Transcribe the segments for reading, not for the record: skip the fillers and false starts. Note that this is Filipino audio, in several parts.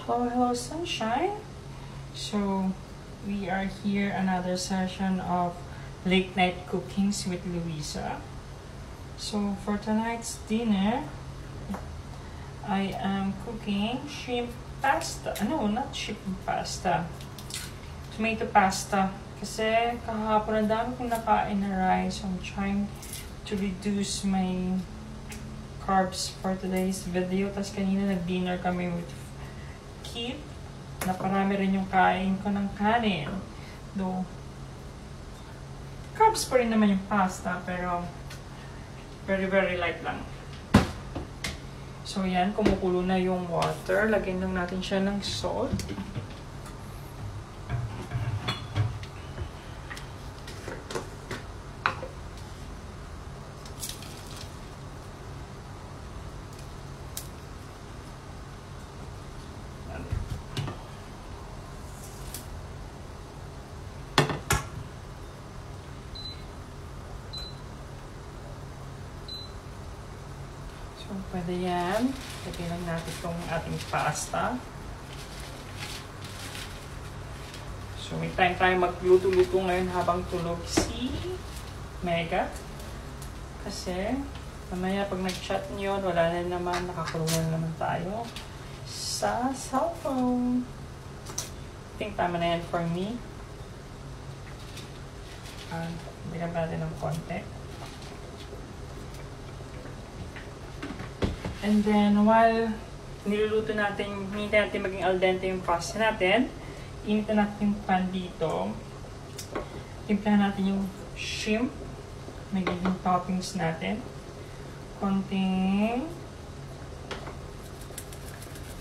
Hello, hello, sunshine. So, we are here another session of late night cookings with Luisa. So, for tonight's dinner, I am cooking shrimp pasta. No, not shrimp pasta. Tomato pasta. Kasi kahapon ang dami kong nakain na rice. So, I'm trying to reduce my carbs for today's video. Tapos kanina nag-dinner kami with Kip. Naparami rin yung kain ko ng kanin. Though, carbs pa rin naman yung pasta. Pero, very, very light lang. So, yan. Kumukulo na yung water. Lagyan lang natin siya ng salt. So, pwede yan. Lagyan lang natin itong ating pasta. So, may time tayo magluto-luto ngayon habang tulog si Mega. Kasi, mamaya pag nag-chat niyo, wala na naman, nakakulong na naman tayo sa cellphone. I think tama na yan for me. Hindi ka natin ng konti. And then, while niluluto natin, hinihintay natin maging al dente yung pasta natin, initan natin yung pan dito. Timplahan natin yung shrimp. Magiging toppings natin. Konting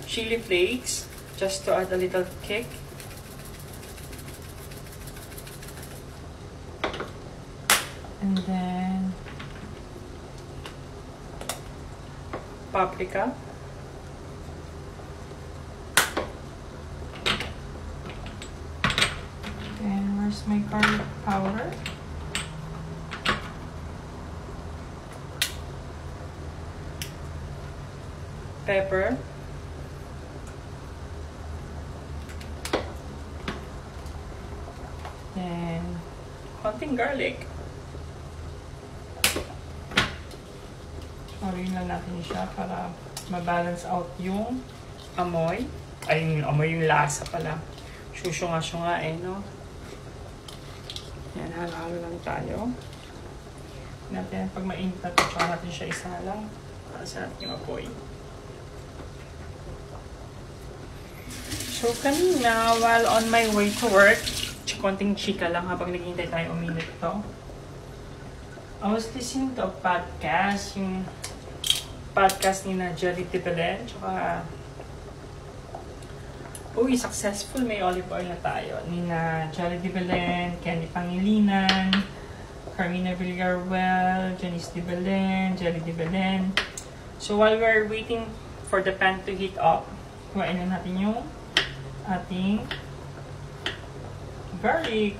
chili flakes, just to add a little kick. And then, paprika. And where's my garlic powder? Pepper. And konting garlic. Haluin lang natin siya para ma-balance out yung amoy. Ay, yung amoy, yung lasa pala. Susunga-sunga no? Yan, halo-halo lang tayo. Natin, pag mainit natin, tsaka natin siya isalang para sa ating apoy. So, kanina, while on my way to work, konting chika lang habang naghihintay tayo uminit ito. I was listening to a podcast, yung podcast ni na Jelly Tibelen, tsaka uy, successful, may olive oil na tayo. Ni na Jelly Tibelen, Kenny Pangilinan, Carmina Villarreal, Janice Tibelen, Jelly Tibelen. So while we're waiting for the pan to heat up, kuhain na natin yung ating garlic.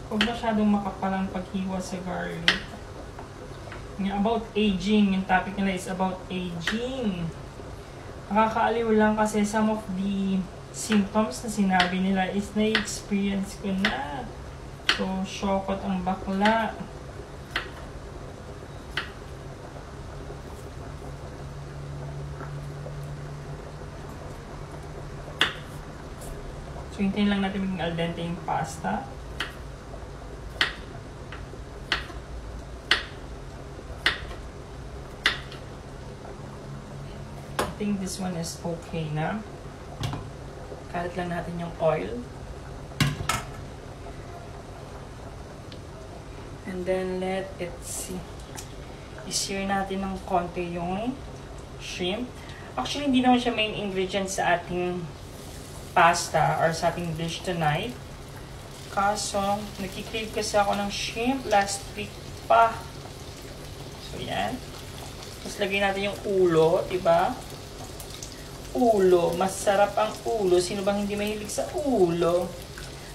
Huwag masyadong makapalang paghiwa sa garlic. About aging, yung topic nila is about aging. Nakakaaliw lang kasi some of the symptoms na sinabi nila is na-experience ko na. So, syokot ang bakla. So, hintayin lang natin maging al dente yung pasta. I think this one is okay na. Kalat lang natin yung oil. And then let it see. I-sear natin ng konti yung shrimp. Actually, hindi naman siya main ingredient sa ating pasta or sa ating dish tonight. Kaso, nakikrave kasi ako ng shrimp last week pa. So, yan. Tapos lagay natin yung ulo, diba? Ulo. Masarap ang ulo. Sino bang hindi mahilig sa ulo?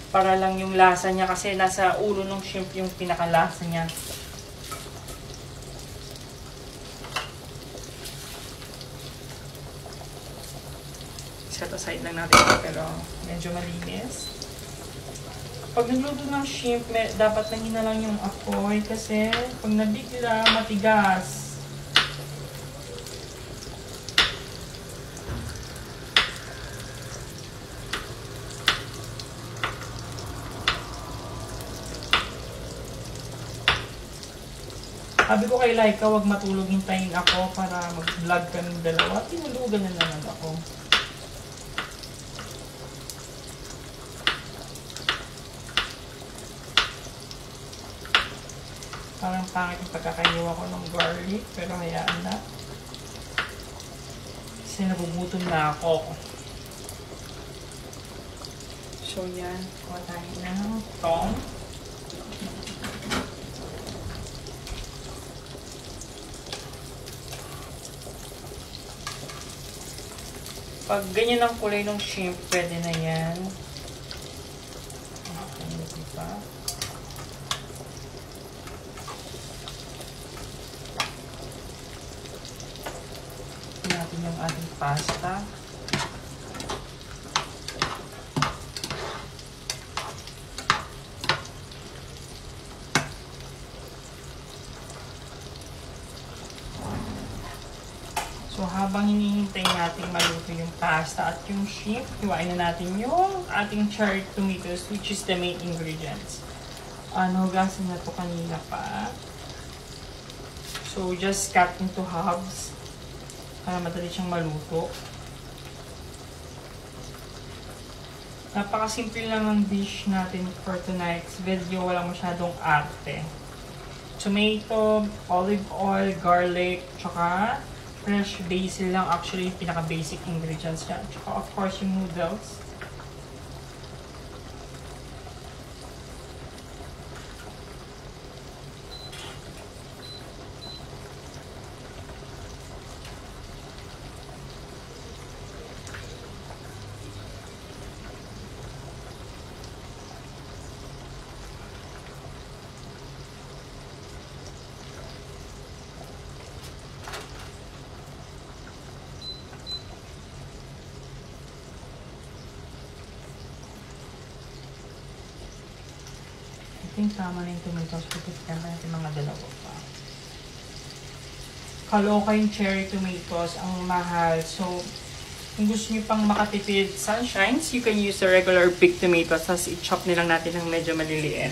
Para lang yung lasa niya kasi nasa ulo ng shrimp yung pinakalasa niya. set aside lang natin ito, pero medyo malinis. Pag nagluto ng shrimp, dapat nangina lang yung apoy kasi pag nabigla, matigas. Sabi ko kay Laika, huwag matulog, hintayin ako para mag-vlog kaming dalawa. Tinulugan na naman ako. Parang pangit yung pagkakainiwa ko ng garlic, pero hayaan na. Kasi nabubutom na ako. So yan, kuha tayo ng tong. Pag ganyan ang kulay ng shrimp, pwede na yan. Okay, pa. Natin yung ating pasta. So, habang hinihintay natin maluto yung pasta at yung shrimp, hiwain na natin yung ating cherry tomatoes, which is the main ingredients. Hugasan na to kanina pa. So, just cut into halves para madali siyang maluto. Napakasimple lang ang dish natin for tonight's video. Walang masyadong arte. Tomato, olive oil, garlic, tsaka fresh basil lang actually yung pinaka-basic ingredients niya. Tsaka of course yung noodles. I think tama na yung tomatoes. Pagkita natin mga dalawa pa. Kaloka yung cherry tomatoes. Ang mahal. So, kung gusto nyo pang makatipid sunshines, you can use the regular big tomatoes. Tapos i-chop nilang natin ng medyo maliliit.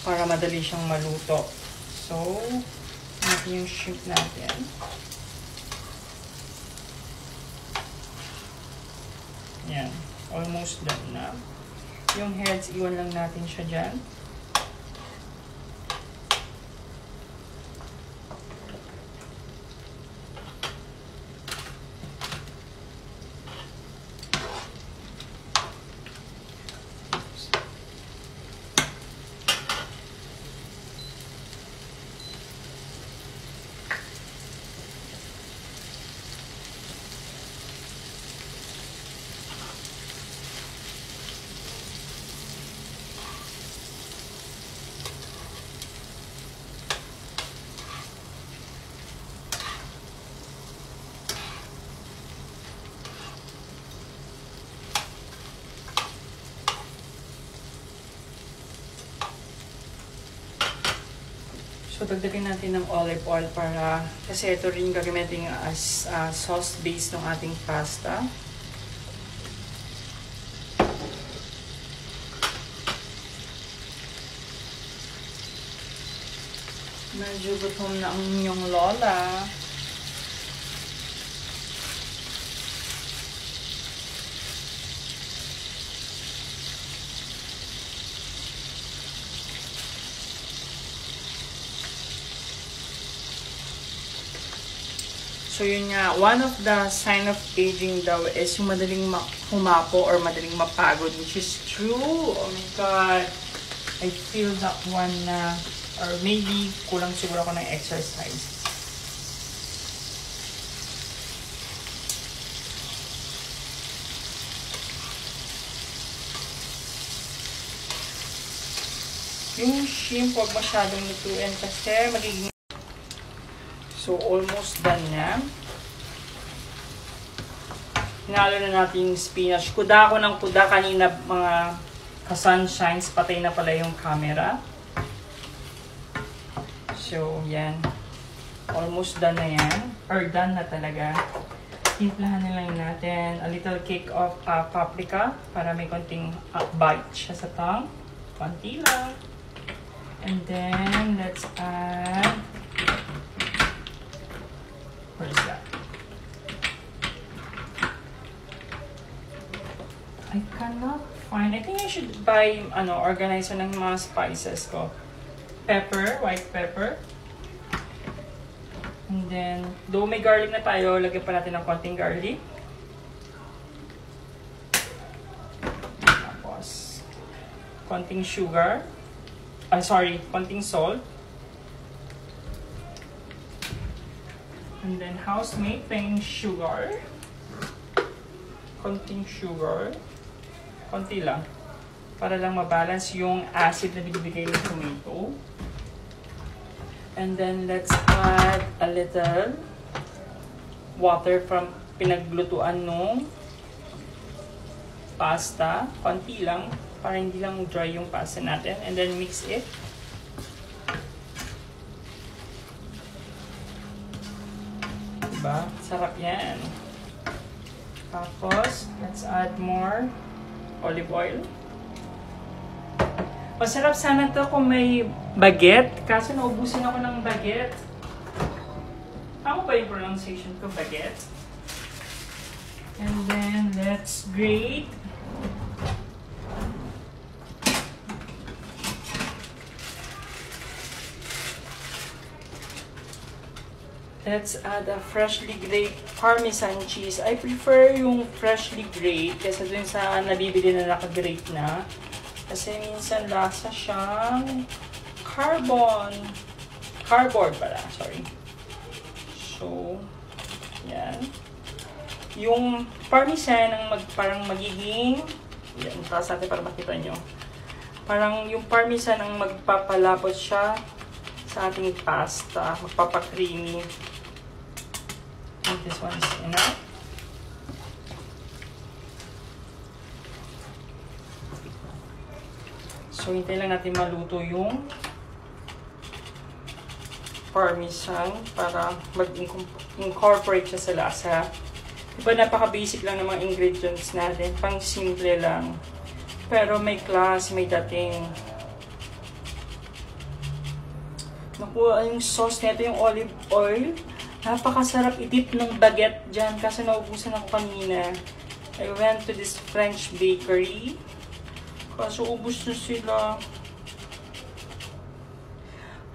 Para madali siyang maluto. So, natin yung shrimp natin. Yan. Almost done na. Yung heads, iwan lang natin siya dyan. So, dagdagan natin ng olive oil para, kasi ito rin gagamitin as sauce base ng ating pasta. Medyo gutom na ang inyong lola. So yun nga, one of the sign of aging daw is yung madaling humapo or madaling mapagod, which is true. Oh my God. I feel that one na, or maybe kulang siguro ako ng exercise. Yung shrimp, huwag masyadong lutuin kasi magiging. So, almost done na. hinalo na natin yung spinach. Kuda ako ng kuda kanina mga ka-sunshines. Patay na pala yung camera. So, yan. Almost done na yan. Or done na talaga. Timplahan na lang natin a little cake of paprika para may konting bite siya sa tongue. Konti lang. And then, let's add... Where's that? I cannot find... I think I should buy, organizer ng mga spices ko. Pepper, white pepper. And then, though may garlic na tayo, lagyan pa natin ng konting garlic. Tapos, konting sugar. Konting salt. And then, house-made plain sugar. Konting sugar. Konti lang. Para lang mabalance yung acid na binibigay ng tomato. And then, let's add a little water from pinaglutuan nung pasta. Konti lang, para hindi lang dry yung pasta natin. And then, mix it. Diba? Sarap yan. Tapos, let's add more olive oil. Masarap sana to kung may baguette. Kaso naubusin ako ng baguette. Tama ba yung pronunciation ko? Baguette. And then, let's grate. Let's add a freshly grated Parmesan cheese. I prefer yung freshly grated kasi dun sa nabibili na naka-grate na. Kasi minsan lasa siyang cardboard pala, sorry. So, yan. Yung parmesan ang parang magiging, yan, taas natin para makita nyo. Parang yung parmesan ang magpapalapot siya sa ating pasta, magpapakreamy. And this one is enough. So, hintayin lang natin maluto yung parmesan para mag-incorporate siya sa lasa. Diba, napaka-basic lang ng mga ingredients natin. Pang simple lang. Pero may class, may dating. Nakuha yung sauce nito, yung olive oil. Napakasarap i-dip ng baguette dyan kasi naubusan ako kanina. I went to this French bakery. Kaso ubos na sila.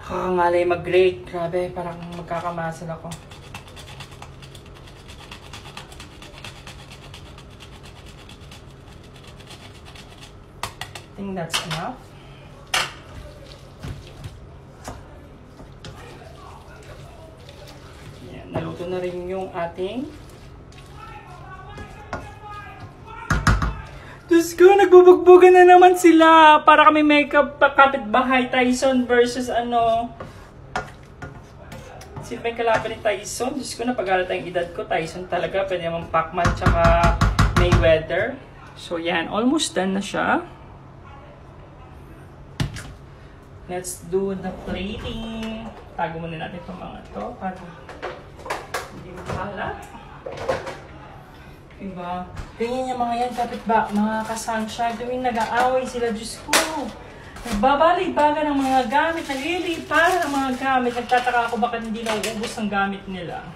Nakakangalay mag-grate. Grabe, parang magkakamasal ako. I think that's enough. Yan, naluto na rin yung ating Diyos ko, nagbubugbugan na naman sila. Para kami may kapitbahay. Tyson versus sino may kalaban ni Tyson? Diyos ko, napag-alata yung edad ko. Tyson talaga. Pwede naman Pacman tsaka Mayweather. So, yan. Almost done na siya. Let's do the plating. Tago muna natin itong mga ito para hindi makalat. Diba? Ganyan yung mga yan, mga kasunshine. Tuwing nag-aaway sila, Diyos ko. Nagbabalik-baga ng mga gamit, nagliliparan ng mga gamit. Nagtataka ako bakit hindi nauubos ang gamit nila.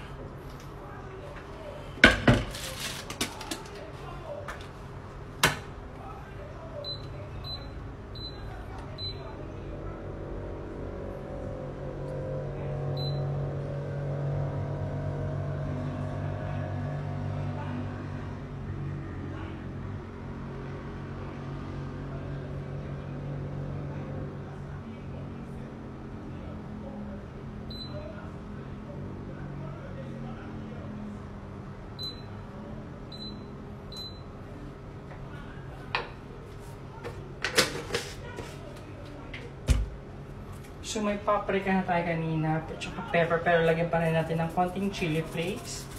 So may paprika na tayo kanina, at saka pepper, pero lagyan pa rin natin ng konting chili flakes.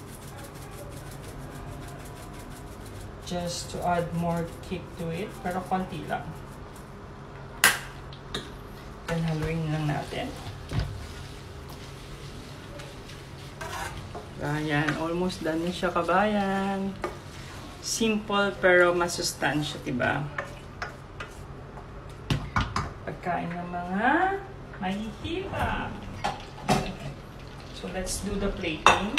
just to add more kick to it, pero konti lang. Then haluin lang natin. Ayan, almost done na siya, kabayan. Simple pero masustansya, diba? Pagkain ng mga mahihirap. So let's do the plating.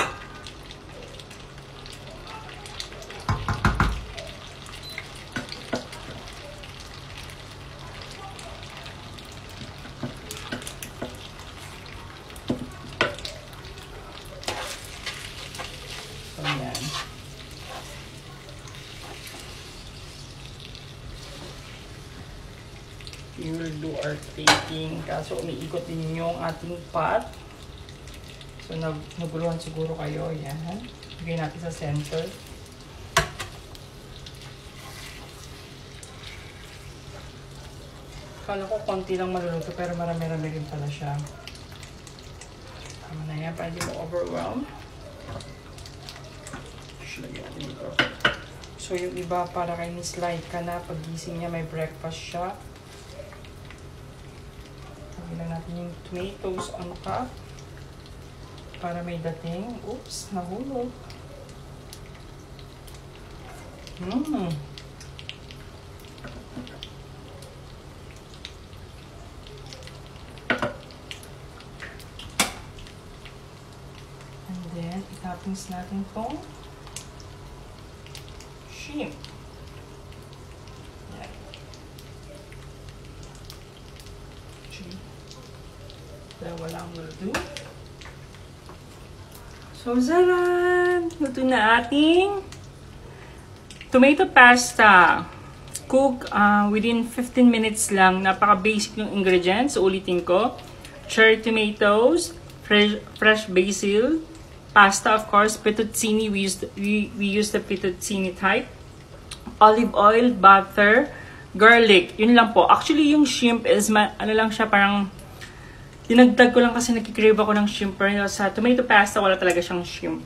We will do our plating. Kaso umiikot din yung ating pot. So naguluhan siguro kayo. Yan. Lagay natin sa center. Kala ko konti lang maluluto pero marami-rami rin pala siya. Tama na yan para hindi mo overwhelm. Lagyan natin dito. So yung iba para kay Miss Laika na pagising niya may breakfast siya. Lagyan natin yung tomatoes on top para may dating. Oops, nahulog. And then, itapins natin itong shrimp. Walang luto. So, zaran! Luto na ating tomato pasta. Cook within 15 minutes lang. Napaka-basic yung ingredients. So, ulitin ko. Cherry tomatoes, fresh basil, pasta of course, fettuccine. We use the fettuccine type. Olive oil, butter, garlic. Yun lang po. Actually, yung shrimp is, ano lang siya, parang dinagdag ko lang kasi nagkikrave ako ng shrimp. Pero sa tomato pasta, wala talaga siyang shrimp.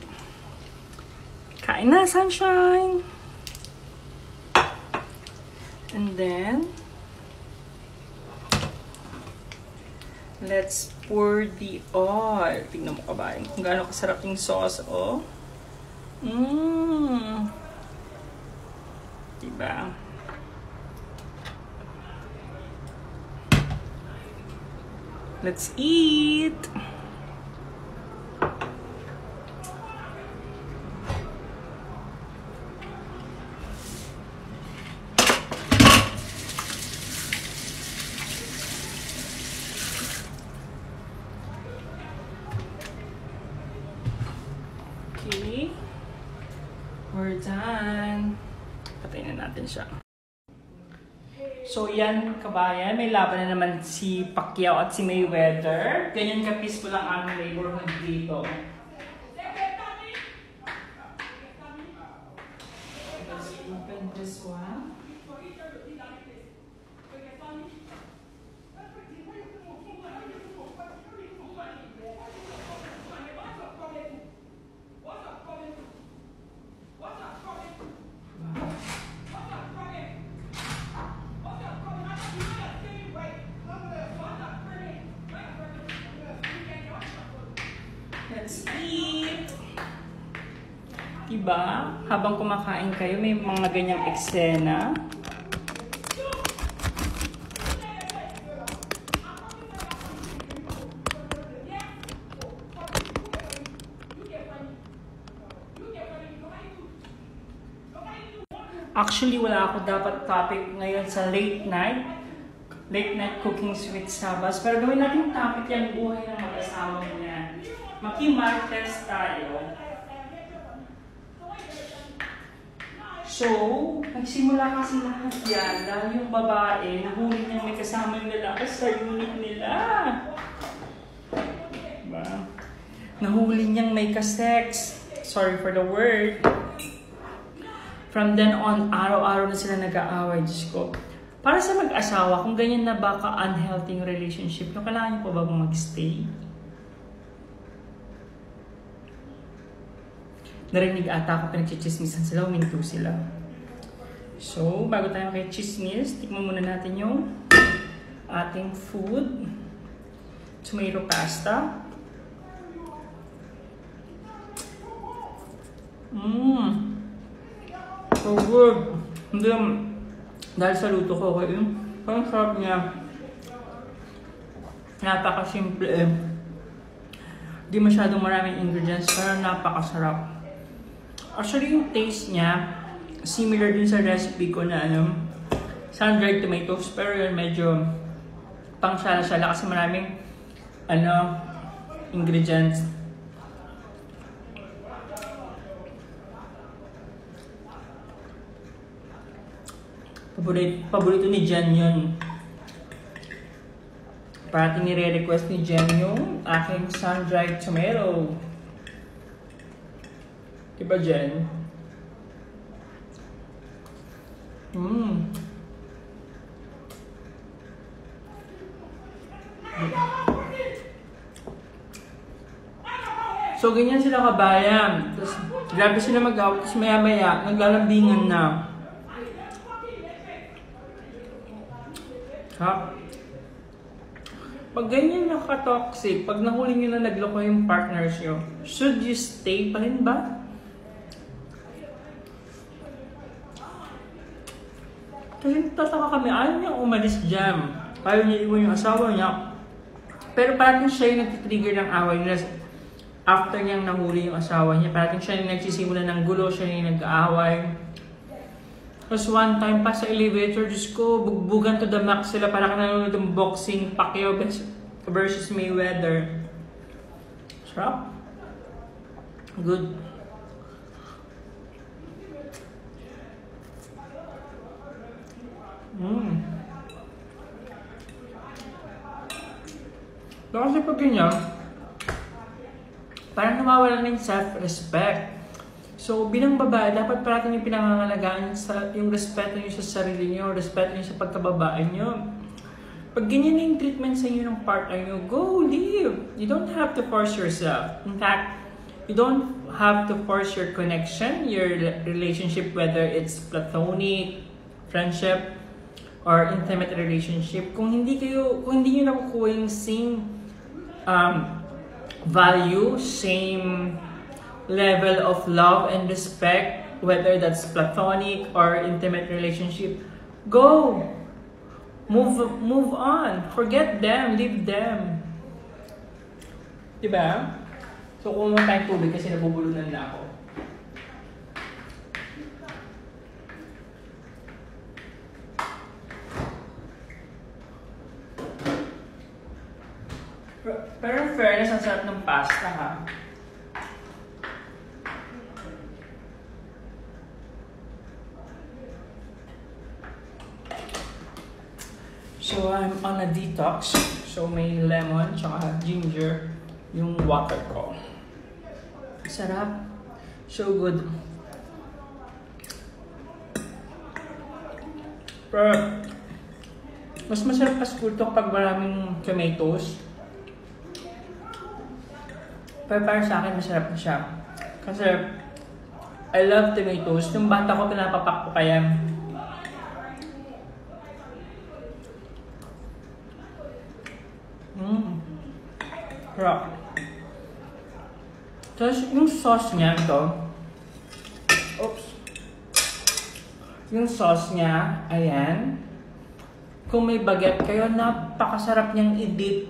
Kain na, sunshine! And then, let's pour the oil. Tingnan mo kabayan kung gaano kasarap yung sauce, oh. Diba? Let's eat! Okay. We're done. Patayin na natin siya. So, yan, kabayan. May laban na naman si Pacquiao at si Mayweather. Ganyan ka-peaceful ang aming neighborhood dito. Let's open this one. Let's eat! Diba? Habang kumakain kayo, may mga ganyang eksena. Actually, wala ako dapat topic ngayon sa late night cookings with Sabas. Pero gawin natin topic yung buhay ng mag-asawa mo yan. Maki-martes tayo. So, nagsimula kasi lahat yan dahil yung babae, nahuli niya may kasama yung lalaki sa unit nila. Diba? Nahuli niyang may ka-sex. Sorry for the word. From then on, araw-araw na sila nag-aaway. Diyos ko. Para sa mag-asawa, kung ganyan na baka unhealthy yung relationship, yung kailangan niyo pa ba mag-stay? Narinig ata ako pinagchichismisan sila, uminto sila. So, bago tayo kay chismis, tikman muna natin yung ating food. Tomato pasta. So good. Hindi, dahil sa luto ko, ang sarap niya. Napaka-simple eh. Di masyadong maraming ingredients, pero napakasarap. Actually, yung taste niya, similar din sa recipe ko na sun-dried tomatoes, pero yun medyo pang sala-sala kasi maraming ingredients. Paborito ni Jen yun. Parating nire-request ni Jen yung aking sun-dried tomato. Diba, Jen? So, ganyan sila kabayan. Tapos, grabe sila mag-out. Tapos, maya-maya, naglalambingan na. Ha? Pag ganyan nakaka-toxic, pag nahuli nyo na nagloko yung partners nyo, should you stay pa rin ba? Kasi tataka kami, ayaw niya umalis dyan. Ayaw niya iwan yung asawa niya. Pero parang siya yung nagtitrigger ng away nila. After niyang nahuli yung asawa niya, parang siya yung nagsisimula ng gulo, siya yung nag-aaway. Tapos one time pa sa elevator, Diyos ko, bugbugan to the max sila para nanonood ng boxing, Pacquiao versus Mayweather. Sarap. Good. Kasi pag ganyan, parang nawawala na yung self-respect. So, bilang babae, dapat parating yung pinangangalagaan yung respeto nyo sa sarili nyo, respeto nyo sa pagkababae nyo. Pag ganyan na yung treatment sa inyo ng partner nyo, go, live! You don't have to force yourself. In fact, you don't have to force your connection, your relationship, whether it's platonic, friendship, or intimate relationship. Kung hindi nyo nakukuha yung same value, same level of love and respect, whether that's platonic or intimate relationship, go! Move on. Forget them. Leave them. Diba? So, kung mo tayong tubig kasi nabubulunan na ako. Pero in fairness, ang sarap ng pasta ha. So, I'm on a detox. So, may lemon, tsaka ginger, yung water ko. Sarap. So good. Pero, mas masarap pa school talk pag maraming tomatoes. Pero para sa akin, masarap na siya. Kasi, I love tomatoes. Nung bata ko, pinapapak ko kaya. Sarap. Tapos, yung sauce niya, ito. Oops. Yung sauce niya, ayan. Kung may baguette kayo, napakasarap niyang i-dip.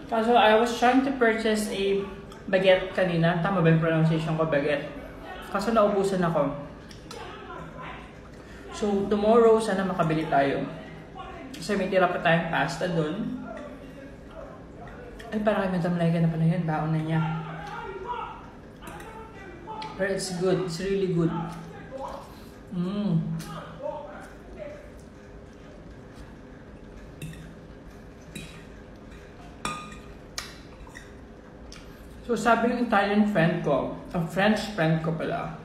Kaso, I was trying to purchase a baguette kanina. Tama ba yung pronunciation ko, baguette? Kaso, naubusan ako. So, tomorrow, sana makabili tayo. Kasi may tira pa tayong pasta dun. Ay, parang kay Madam Laika na pala yun. Baon na niya. But it's good. It's really good. So, sabi ng Italian friend ko, French friend ko pala,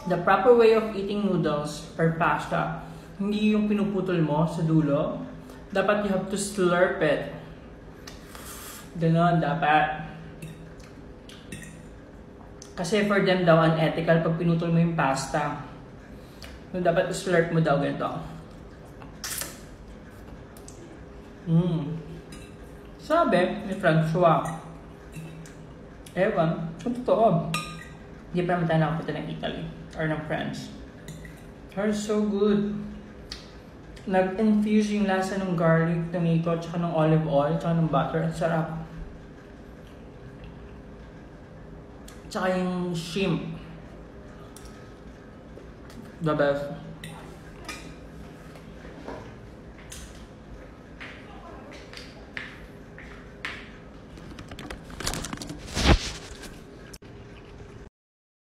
the proper way of eating noodles or pasta, hindi yung pinuputol mo sa dulo. Dapat you have to slurp it. Ganon, dapat. Kasi for them daw, unethical pag pinutol mo yung pasta. So, dapat slurp mo daw ganito. Sabi ni Francois. Ewan, kung totoo. Hindi pa naman tayo nakapunta ng Italy or ng France. They're so good. Nag-infuse yung lasa ng garlic, tomato, tsaka ng olive oil, tsaka ng butter. Ang sarap. Tsaka yung shrimp. The best.